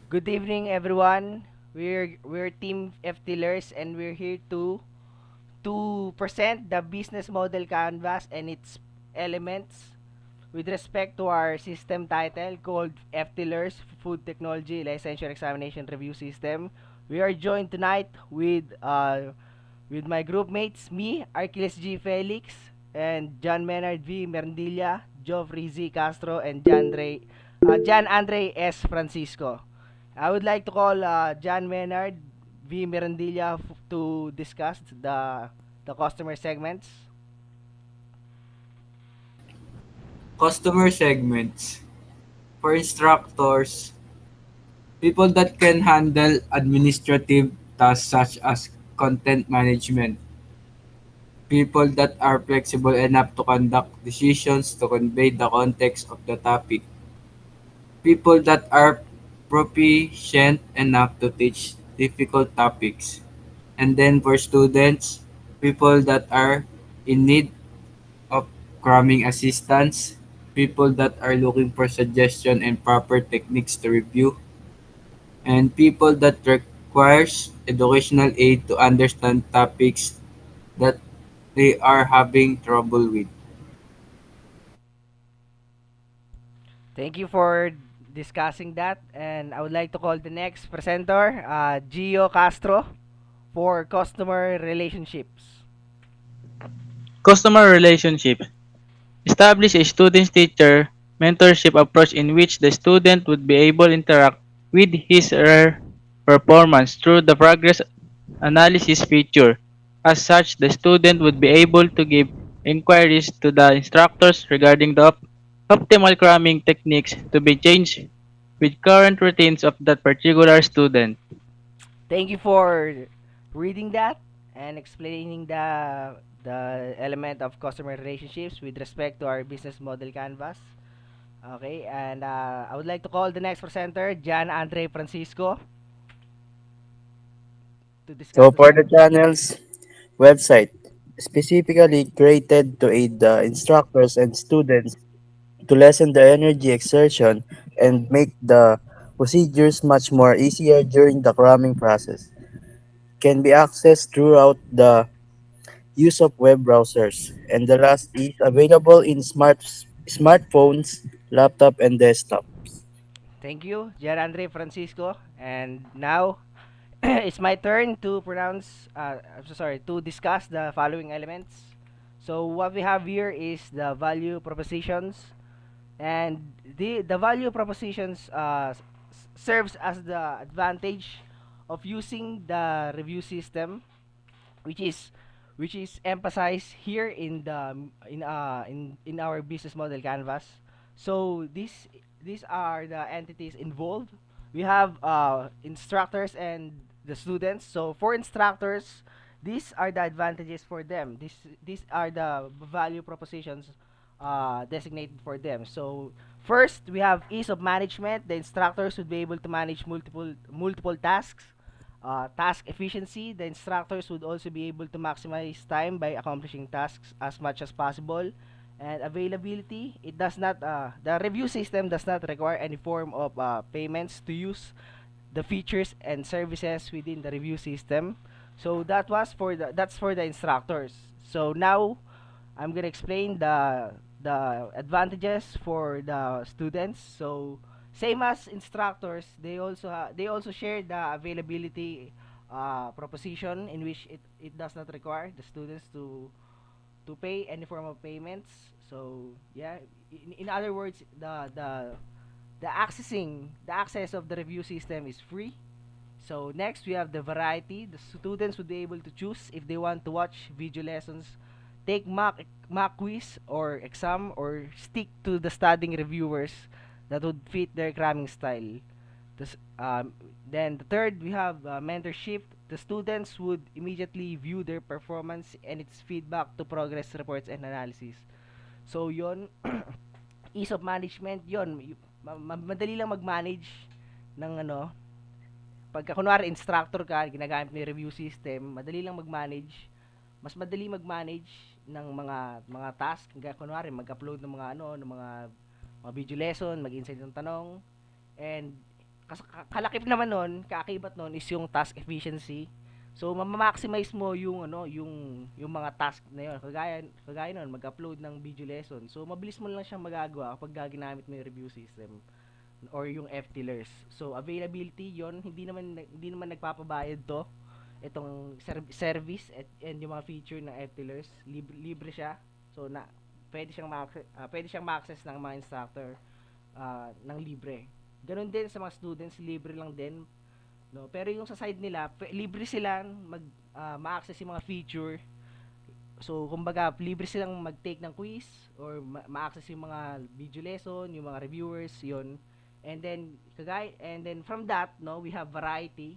Good evening, everyone. We're Team FTLers, and we're here to present the business model canvas and its elements with respect to our system title called FTLers Food Technology Licensure Examination Review System. We are joined tonight with my group mates, me, Archiles G. Felix, and John Menard V. Merndilla, Geoffrey Z. Castro, and John Andre S. Francisco. I would like to call John Menard V. Merndilla to discuss the customer segments. Customer segments. For instructors, people that can handle administrative tasks such as content management, people that are flexible enough to conduct decisions to convey the context of the topic, people that are proficient enough to teach difficult topics, and then for students, people that are in need of cramming assistance, people that are looking for suggestion and proper techniques to review, and people that requires educational aid to understand topics that they are having trouble with. Thank you for discussing that. And I would like to call the next presenter, Gio Castro, for customer relationships. Customer relationship. Establish a student-teacher mentorship approach in which the student would be able to interact with his or her performance through the progress analysis feature. As such, the student would be able to give inquiries to the instructors regarding the optimal cramming techniques to be changed with current routines of that particular student. Thank you for reading that and explaining the element of customer relationships with respect to our business model canvas. Okay, and I would like to call the next presenter, Jan Andre Francisco, to discuss So the for the same. channel's website, specifically created to aid the instructors and students to lessen the energy exertion and make the procedures much more easier during the cramming process, can be accessed throughout the use of web browsers. And the last is available in smartphones, laptop, and desktop. Thank you, Jan Andre Francisco. And now it's my turn to pronounce. I'm so sorry to discuss the following elements. So what we have here is the value propositions, and the value propositions serves as the advantage of using the review system, which is which is emphasized here in our business model canvas. So these are the entities involved. We have instructors and the students. So for instructors, these are the advantages for them. These are the value propositions designated for them. So first, we have ease of management. The instructors would be able to manage multiple tasks. Task efficiency, the instructors would also be able to maximize time by accomplishing tasks as much as possible. And availability, the review system does not require any form of payments to use the features and services within the review system. So that's for the instructors. So now I'm gonna explain the advantages for the students. So same as instructors, they also share the availability proposition in which it does not require the students to pay any form of payments. So yeah, in other words, the access of the review system is free. So next we have the variety. The students would be able to choose if they want to watch video lessons, take mock quiz or exam, or stick to the studying reviewers that would fit their cramming style. Then the third, we have mentorship. The students would immediately view their performance and its feedback to progress reports and analysis. So yon, ease of management yon, madali lang mag-manage ng ano, pagka kunwari instructor ka, ginagamit mo yung review system, madali lang mag-manage. Mas madali mag-manage ng mga task, kaya kunwari mag-upload ng mga ano, ng mga video lesson, mag-insight ng tanong, and kalakip naman nun, kaakibat nun is yung task efficiency. So ma-maximize mo yung yung mga task na yun. Kagaya nun, mag-upload ng video lesson. So mabilis mo lang siyang magagawa kapag ginamit mo yung review system or yung FTLers. So availability yon, hindi naman nagpapabayad to. Itong service and yung mga feature ng FTLers, libre siya. So pwede siyang ma-access ng mga instructor ng libre. Ganun din sa mga students, libre lang din, no? Pero yung sa side nila, libre silang ma-access yung mga feature. So kumbaga libre silang mag-take ng quiz or ma-access yung mga video lesson, yung mga reviewers, yon. And then from that, no, we have variety.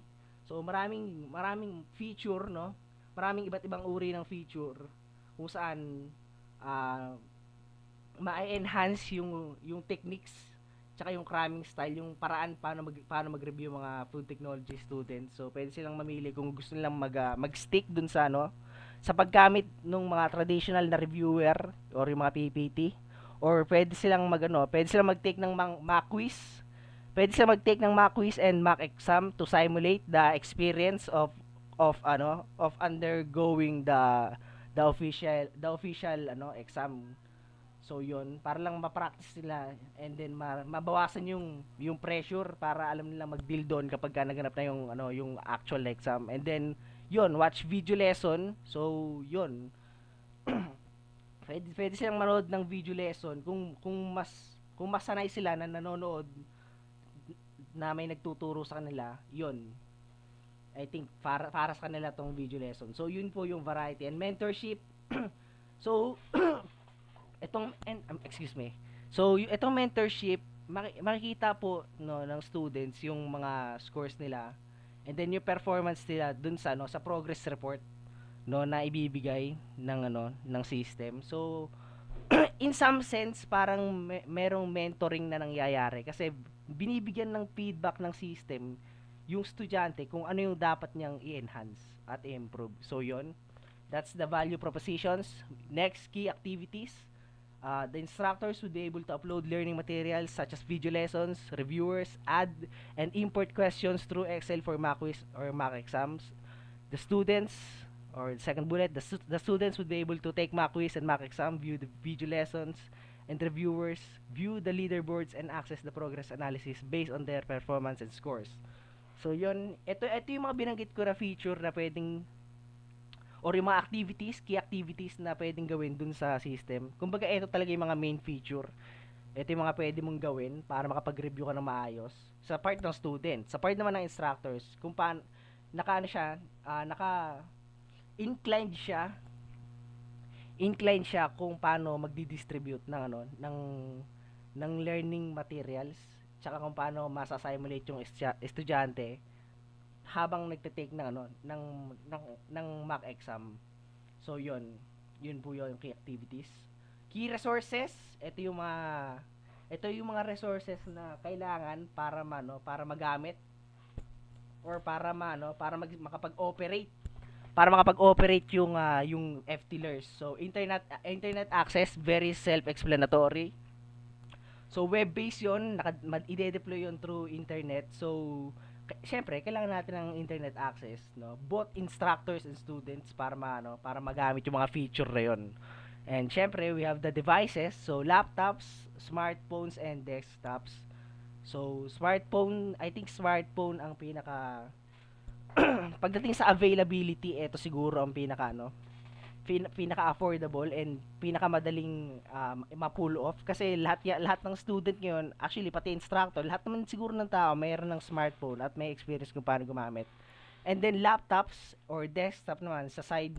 So maraming feature, no? Maraming iba't ibang uri ng feature kung saan ah ma-enhance yung techniques tsaka yung cramming style, yung paraan paano mag-review mga food technology students. So pwede silang mamili kung gusto nilang mag-stick dun sa sa paggamit ng mga traditional na reviewer or yung mga PPT, or pwede silang mag-take ng mock quiz. Pwede silang mag-take ng mock quiz and mock exam to simulate the experience of undergoing the official exam. So yun, para lang ma-practice nila and then mabawasan yung pressure para alam nila mag-deal doon kapag naganap na yung actual exam. And then yun, watch video lesson. So yun, pwede silang manood ng video lesson kung mas sanay sila na nanonood na may nagtuturo sa kanila. Yun, I think para sa kanila tong video lesson. So yun po yung variety and mentorship. So excuse me. So itong mentorship, makikita po ng students yung mga scores nila and then yung performance nila dun sa progress report na ibibigay ng system. So in some sense parang merong mentoring na nangyayari kasi binibigyan ng feedback ng system yung estudyante kung ano yung dapat niyang i-enhance at i-improve. So yon, that's the value propositions. Next, key activities. The instructors would be able to upload learning materials such as video lessons, reviewers, add and import questions through Excel for mock quiz or mock exams. The students, or the second bullet, the students would be able to take mock quiz and mock exam, view the video lessons, and reviewers, view the leaderboards, and access the progress analysis based on their performance and scores. So yun, ito yung mga binanggit ko na feature na pwedeng or yung mga key activities na pwedeng gawin dun sa system. Kumbaga, ito talaga yung mga main feature. Ito yung mga pwede mong gawin para makapag-review ka ng maayos. Sa part ng student. Sa part naman ng instructors, kung paano, inclined siya kung paano magdi-distribute ng learning materials, tsaka kung paano masa-simulate yung estudyante habang nagte-take ng mock exam. So yun po yung key activities. Key resources, ito yung mga resources na kailangan para magamit or para makapag-operate yung FTLers. So internet access, very self-explanatory. So web-based 'yon, i-deploy 'yon through internet. So syempre kailangan natin ng internet access, no? Both instructors and students para magamit yung mga feature na 'yon. And syempre we have the devices, so laptops, smartphones and desktops. So I think smartphone ang pinaka pagdating sa availability, ito siguro ang pinaka-affordable and pinakamadaling ma-pull off kasi lahat ng student ngayon, actually pati instructor, lahat naman siguro ng tao mayroon ng smartphone at may experience kung paano gumamit. And then laptops or desktop naman sa side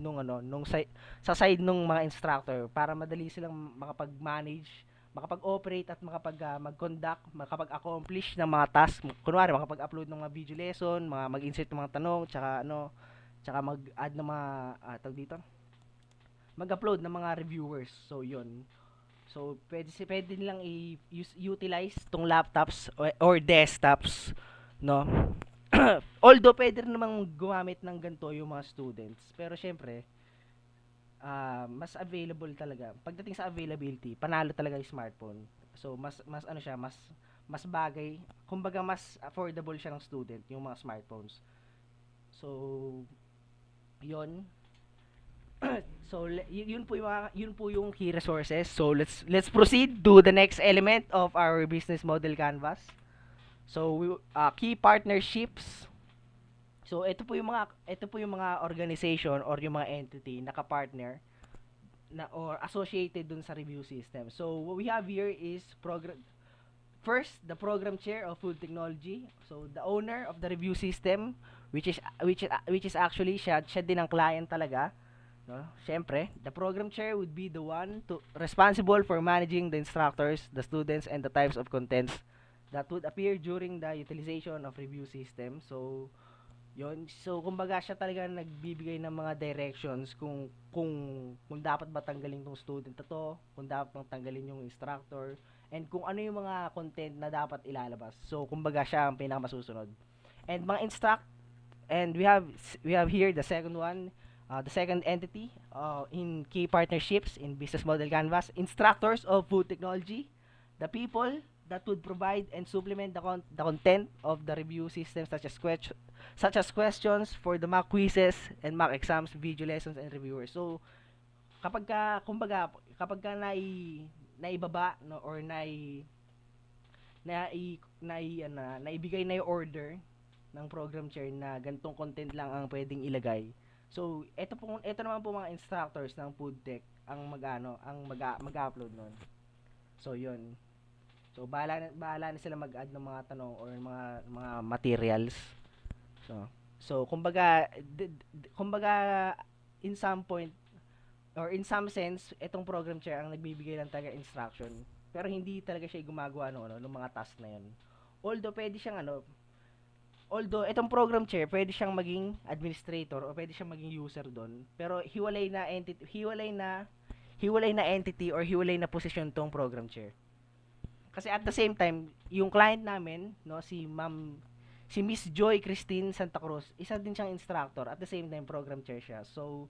sa side nung mga instructor para madali silang makapag-manage, makapag-operate at mag-conduct, makapag-accomplish ng mga task. Kunwari makapag-upload ng mga video lesson, mag-insert ng mga tanong, tsaka mag-add ng mga tawag dito, mag-upload ng mga reviewers. So yun. So pwede nilang i-utilize tong laptops or desktops, no? Although pwede rin namang gumamit ng ganito yung mga students, pero syempre mas available talaga. Pagdating sa availability, panalo talaga yung smartphone. So mas mas bagay, kumbaga mas affordable siya ng student, yung mga smartphones. So, yon. So, yun po yung key resources. So, let's proceed to the next element of our business model canvas. So, key partnerships. So, ito po yung mga organization or yung mga entity na ka-partner na or associated dun sa review system. So, what we have here is first, the program chair of food technology. So, the owner of the review system, which is actually siya din ang client talaga. No? Siyempre, the program chair would be the one to responsible for managing the instructors, the students, and the types of contents that would appear during the utilization of review system. So, yon. So, kumbaga siya talaga nagbibigay ng mga directions kung dapat ba tanggalin tong student na to, kung dapat bang tanggalin yung instructor, and kung ano yung mga content na dapat ilalabas. So, kumbaga siya ang pinakamasusunod. And mga and we have here the second one, the second entity in key partnerships in business model canvas, instructors of food technology, the people that would provide and supplement the content of the review system such as questions for the mock quizzes and mock exams, video lessons, and reviewers. So, kapag ka naibaba, no, or naibigay na yung order ng program chair na ganitong content lang ang pwedeng ilagay. So, ito naman po mga instructors ng food tech ang mag-upload nun. So, yun. So, bahala na sila mag-add ng mga tanong or mga materials. So kumbaga in some point or in some sense, itong program chair ang nagbibigay lang talaga instruction. Pero hindi talaga siya gumagawa ng mga task na 'yon. Although itong program chair pwede siyang maging administrator o pwede siyang maging user doon, pero hiwalay na entity or hiwalay na posisyon tong program chair. Kasi at the same time, yung client namin, no, si Miss Joy Christine Santa Cruz, isa din siyang instructor at the same time program chair siya. So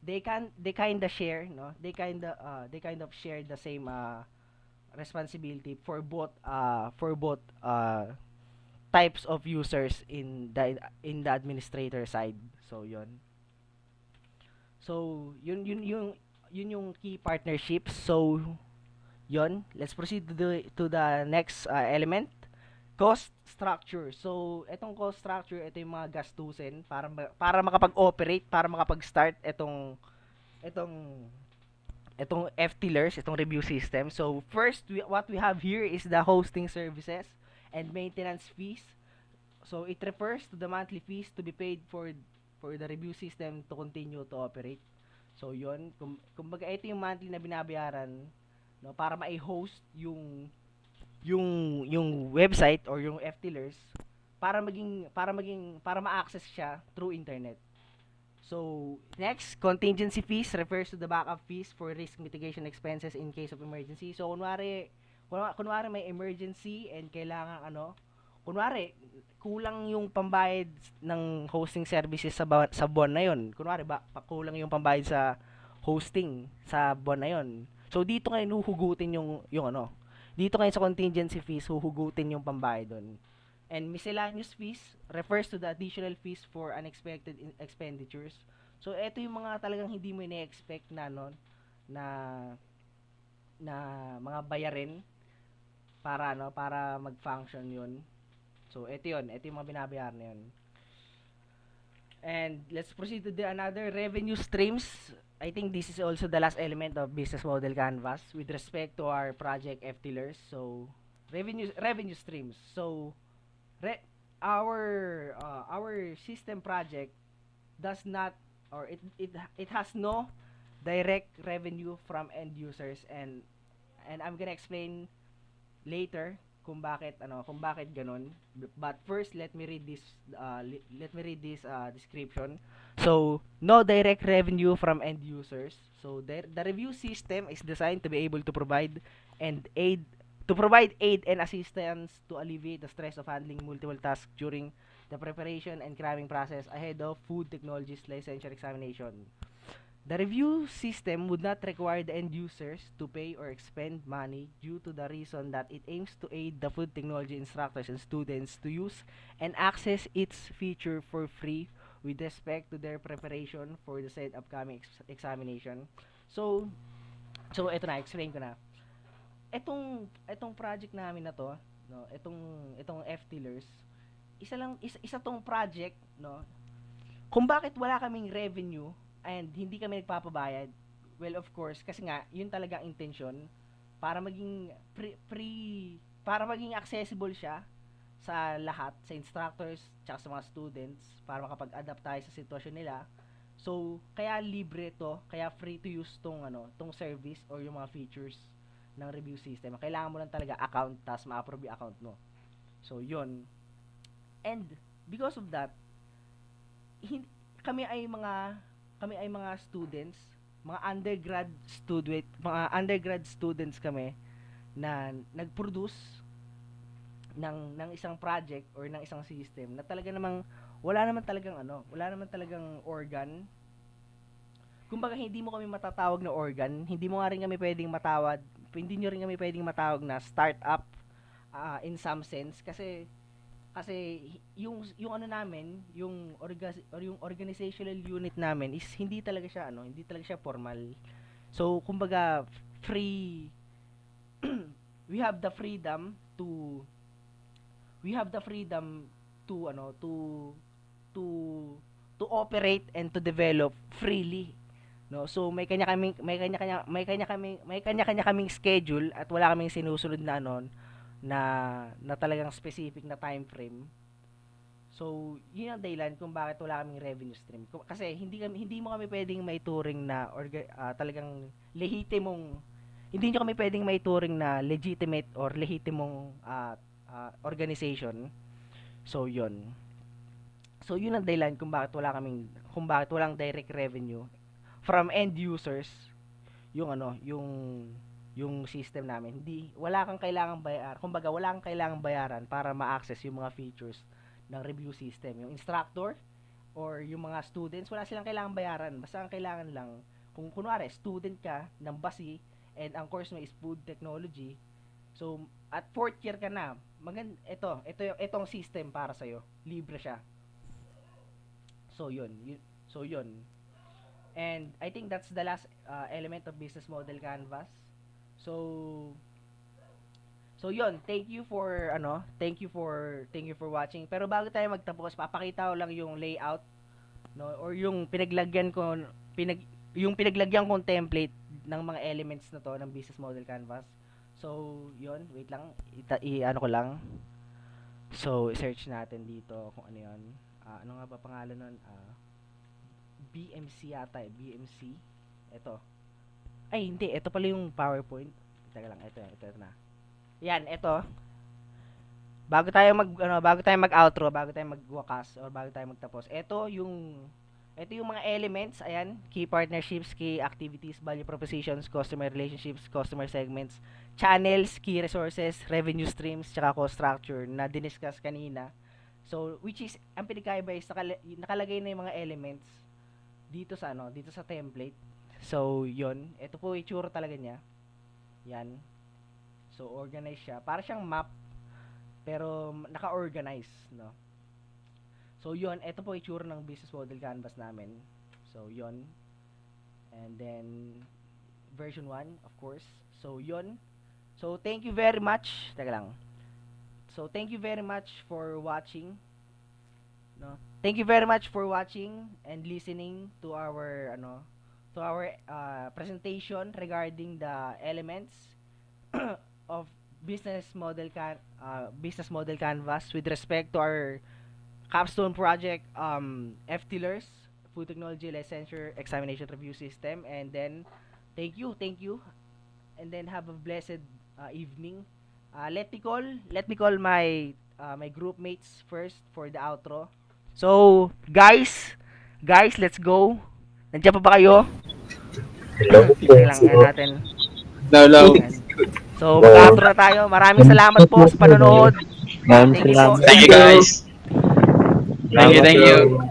they kind of share, no? They kind of share the same responsibility for both types of users in the administrator side. So yun. So yun yung key partnerships. So yun, let's proceed to the next element, cost structure. So etong cost structure, ito yung mga gastusin para makapag-operate, para makapag-start etong FTLers, itong review system. So first, what we have here is the hosting services and maintenance fees. So it refers to the monthly fees to be paid for the review system to continue to operate. So yun, kumbaga ito yung monthly na binabayaran, no, para ma-host yung website or yung FTLers para ma-access siya through internet. So, next, contingency fees refers to the backup fees for risk mitigation expenses in case of emergency. So, kunwari may emergency and kailangan kunwari kulang yung pambayad ng hosting services sa buwan na yon. Kunwari kulang yung pambayad sa hosting sa buwan na yon. So, dito ngayon huhugutin dito ngayon sa contingency fees, huhugutin yung pambayad doon. And miscellaneous fees refers to the additional fees for unexpected expenditures. So, ito yung mga talagang hindi mo ina-expect na mga bayarin para mag-function yun. So, ito yung mga binabayaran na yun. And let's proceed to another revenue streams. I think this is also the last element of business model canvas with respect to our project FTLers. So, revenue streams. So, our system project does not, or it has no direct revenue from end users, and I'm gonna explain later kung bakit ganun. But first, let me read this description. So, no direct revenue from end users. So, the review system is designed to be able to provide aid and assistance to alleviate the stress of handling multiple tasks during the preparation and cramming process ahead of food technologies licensure examination. The review system would not require the end users to pay or expend money due to the reason that it aims to aid the food technology instructors and students to use and access its feature for free with respect to their preparation for the said upcoming examination. So, ito na, explain ko na. Itong project namin na to, no, itong FTLers, isa tong project, no, kung bakit wala kaming revenue and hindi kami nagpapabayad. Well, of course, kasi nga yun talaga ang intention para maging para maging accessible siya sa lahat, sa instructors, tsaka sa mga students, para makapag-adapt tayo sa sitwasyon nila. So, kaya libre to, kaya free to use tong service or yung mga features ng review system. Kailangan mo lang talaga account, tas ma-approve yung account mo. So, yun. And, because of that, kami ay mga students, mga undergrad students kami na nag-produce ng isang project or ng isang system na talaga namang wala naman talagang organ. Kumbaga hindi mo kami matatawag na organ, hindi nyo rin kami pwedeng matawag na startup in some sense kasi yung ano namin, yung organizational unit namin is hindi talaga siya formal. So kumbaga free we have the freedom to to operate and to develop freely, no? So may kanya-kanya kaming schedule at wala kaming sinusunod na na talagang specific na time frame. So, yun ang dahilan kung bakit wala kaming revenue stream. Kasi hindi mo kami pwedeng maituring na talagang hindi nyo kami pwedeng maituring na legitimate or lehitimong organization. So, yun. So, yun ang dahilan kung bakit walang direct revenue from end users yung system namin. Wala kang kailangang bayaran. Kumbaga, wala kang kailangang bayaran para ma-access yung mga features ng review system. Yung instructor or yung mga students, wala silang kailangang bayaran. Basta ang kailangan lang, kung kunwari, student ka ng BASI and ang course mo is food technology, so, at 4th year ka na, itong system para sa'yo. Libre siya. So, yun. And I think that's the last element of business model canvas. So yun, thank you for watching. Pero bago tayo magtapos, papakita ko lang yung layout, no, or yung pinaglagyan kong template ng mga elements na to ng business model canvas. So, yun, wait lang, ano ko lang. So, search natin dito kung ano yun. Ano nga ba pangalan nun? BMC yata eh, BMC. Ito. Ay, hindi. Ito pala yung PowerPoint. Teka lang, ito na. Yan, ito. Bago tayo mag-outro, bago tayo magwakas, or bago tayo magtapos, ito yung mga elements, ayan, key partnerships, key activities, value propositions, customer relationships, customer segments, channels, key resources, revenue streams, tsaka cost structure na diniscuss kanina. So, which is, ang pinagkaiba is nakalagay na yung mga elements dito sa template. So, yun. Ito po itsura talaga niya. Yan. So, organized siya. Para siyang map, pero naka-organize, no? So, yun. Ito po itsura ng business model canvas namin. So, yun. And then, version 1, of course. So, yun. So, thank you very much. Teka lang. So, thank you very much for watching. No? Thank you very much for watching and listening to our presentation regarding the elements of business model canvas with respect to our capstone project, FTLers, Food Technology Licensure Examination Review System. And then thank you, and then have a blessed evening. Let me call my my group mates first for the outro. So, guys, let's go. Nandiyan pa ba kayo? Hello. Lang natin. Hello. So, mag-outro na tayo. Maraming salamat po sa panonood. Maraming salamat. Thank you guys. Thank you.